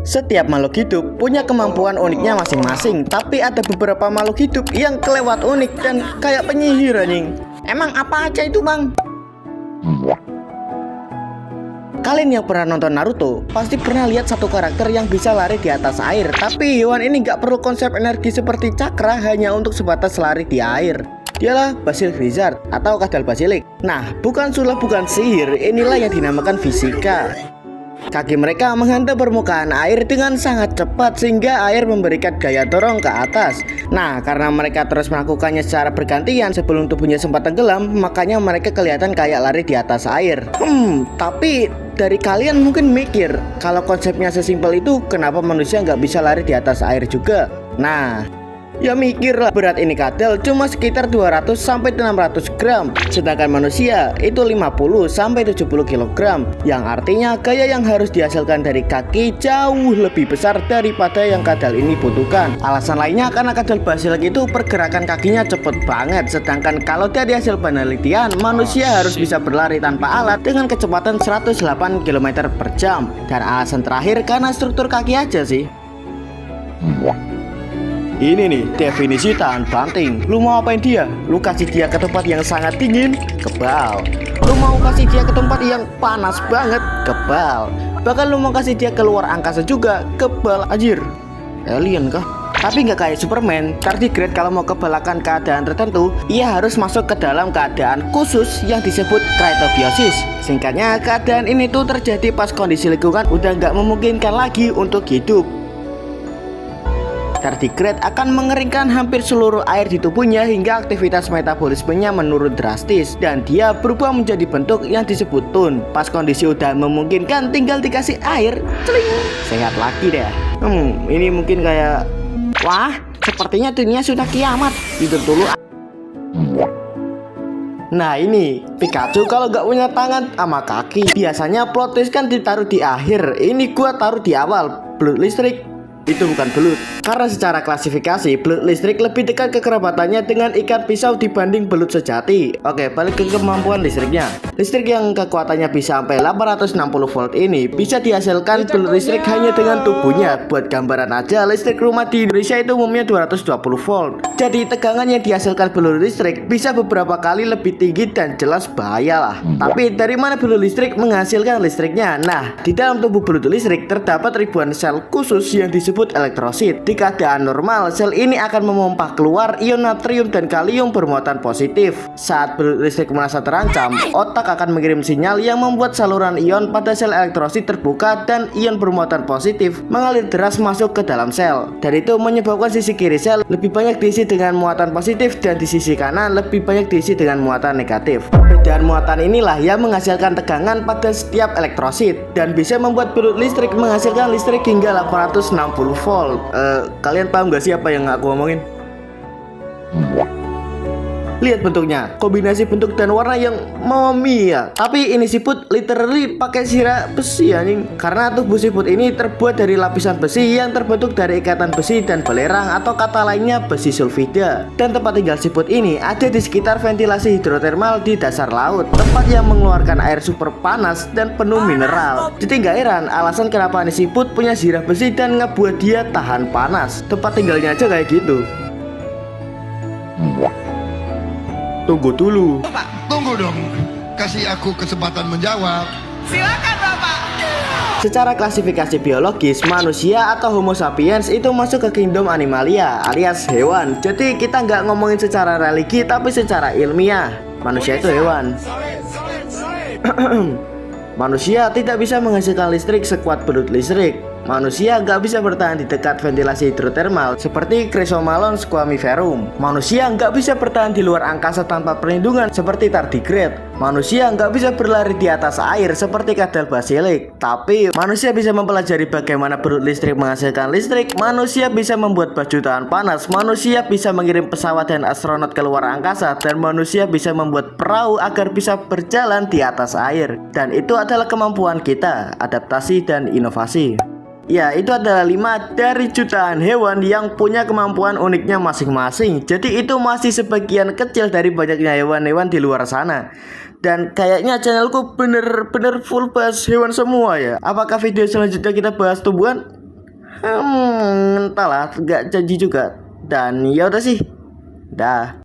Setiap makhluk hidup punya kemampuan uniknya masing-masing, tapi ada beberapa makhluk hidup yang kelewat unik dan kayak penyihir anjing. Emang apa aja itu, Bang? Kalian yang pernah nonton Naruto pasti pernah lihat satu karakter yang bisa lari di atas air. Tapi hewan ini nggak perlu konsep energi seperti cakra hanya untuk sebatas lari di air. Dialah Basilisk Lizard atau kadal basilik. Nah, bukan sulap, bukan sihir, inilah yang dinamakan fisika. Kaki mereka menghantam permukaan air dengan sangat cepat sehingga air memberikan gaya dorong ke atas. Nah, karena mereka terus melakukannya secara bergantian sebelum tubuhnya sempat tenggelam, makanya mereka kelihatan kayak lari di atas air. Tapi dari kalian mungkin mikir, kalau konsepnya sesimpel itu, kenapa manusia nggak bisa lari di atas air juga? Nah, ya mikirlah, berat ini kadal cuma sekitar 200-600 gram, sedangkan manusia itu 50-70 kg, yang artinya gaya yang harus dihasilkan dari kaki jauh lebih besar daripada yang kadal ini butuhkan. Alasan lainnya karena kadal basilik itu pergerakan kakinya cepet banget, sedangkan kalau dari hasil penelitian, manusia harus bisa berlari tanpa alat dengan kecepatan 108 km per jam. Dan alasan terakhir karena struktur kaki aja sih. Ini nih definisi tahan banting. Lu mau apain dia? Lu kasih dia ke tempat yang sangat dingin, kebal. Lu mau kasih dia ke tempat yang panas banget, kebal. Bahkan lu mau kasih dia ke luar angkasa juga, kebal anjir. Alien kah? Tapi nggak kayak Superman. Tardigrade kalau mau kebalakan keadaan tertentu, ia harus masuk ke dalam keadaan khusus yang disebut cryotobiosis. Singkatnya, keadaan ini tuh terjadi pas kondisi lingkungan udah nggak memungkinkan lagi untuk hidup. Tardigrade akan mengeringkan hampir seluruh air di tubuhnya hingga aktivitas metabolismenya menurun drastis dan dia berubah menjadi bentuk yang disebut tun. Pas kondisi udah memungkinkan, tinggal dikasih air, celing, sehat lagi deh. Ini mungkin kayak, wah, sepertinya dunia sudah kiamat. Tidur dulu. Nah ini Pikachu kalau nggak punya tangan sama kaki. Biasanya plot twist kan ditaruh di akhir. Ini gua taruh di awal. Belut listrik itu bukan belut, karena secara klasifikasi belut listrik lebih dekat kekerabatannya dengan ikan pisau dibanding belut sejati. Oke, balik ke kemampuan listriknya. Listrik yang kekuatannya bisa sampai 860 volt ini bisa dihasilkan belut listrik hanya dengan tubuhnya. Buat gambaran aja, listrik rumah di Indonesia itu umumnya 220 volt. Jadi tegangan yang dihasilkan belut listrik bisa beberapa kali lebih tinggi dan jelas bahaya lah. Tapi dari mana belut listrik menghasilkan listriknya? Nah, di dalam tubuh belut listrik terdapat ribuan sel khusus yang disebut elektrosit. Di keadaan normal, sel ini akan memompa keluar ion natrium dan kalium bermuatan positif. Saat belut listrik merasa terancam, otak akan mengirim sinyal yang membuat saluran ion pada sel elektrosit terbuka dan ion bermuatan positif mengalir deras masuk ke dalam sel. Dan itu menyebabkan sisi kiri sel lebih banyak diisi dengan muatan positif dan di sisi kanan lebih banyak diisi dengan muatan negatif. Perbedaan muatan inilah yang menghasilkan tegangan pada setiap elektrosit dan bisa membuat belut listrik menghasilkan listrik hingga 860 volt. Kalian paham gak sih apa yang aku ngomongin? Lihat bentuknya, kombinasi bentuk dan warna yang mommy ya. Tapi ini siput literally pakai sirah besi anjing. Karena tubuh siput ini terbuat dari lapisan besi yang terbentuk dari ikatan besi dan belerang atau kata lainnya besi sulfida. Dan tempat tinggal siput ini ada di sekitar ventilasi hidrotermal di dasar laut, tempat yang mengeluarkan air super panas dan penuh mineral. Jadi gak heran alasan kenapa ini siput punya sirah besi dan ngebuat dia tahan panas. Tempat tinggalnya aja kayak gitu. Tunggu dulu. Pak, tunggu dong. Kasih aku kesempatan menjawab. Silakan Bapak. Secara klasifikasi biologis, manusia atau Homo sapiens itu masuk ke kingdom Animalia alias hewan. Jadi kita nggak ngomongin secara religi tapi secara ilmiah. Manusia itu hewan. Manusia tidak bisa menghasilkan listrik sekuat belut listrik. Manusia nggak bisa bertahan di dekat ventilasi hidrotermal seperti Chrysomalon squamiferum. Manusia nggak bisa bertahan di luar angkasa tanpa perlindungan seperti tardigrade. Manusia nggak bisa berlari di atas air seperti kadal basilik. Tapi manusia bisa mempelajari bagaimana belut listrik menghasilkan listrik. Manusia bisa membuat baju tahan panas. Manusia bisa mengirim pesawat dan astronot ke luar angkasa. Dan manusia bisa membuat perahu agar bisa berjalan di atas air. Dan itu adalah kemampuan kita, adaptasi dan inovasi. Ya, itu adalah 5 dari jutaan hewan yang punya kemampuan uniknya masing-masing. Jadi itu masih sebagian kecil dari banyaknya hewan-hewan di luar sana. Dan kayaknya channelku bener-bener full bahas hewan semua ya. Apakah video selanjutnya kita bahas tumbuhan? Entahlah, nggak janji juga. Dan ya udah sih. Dah.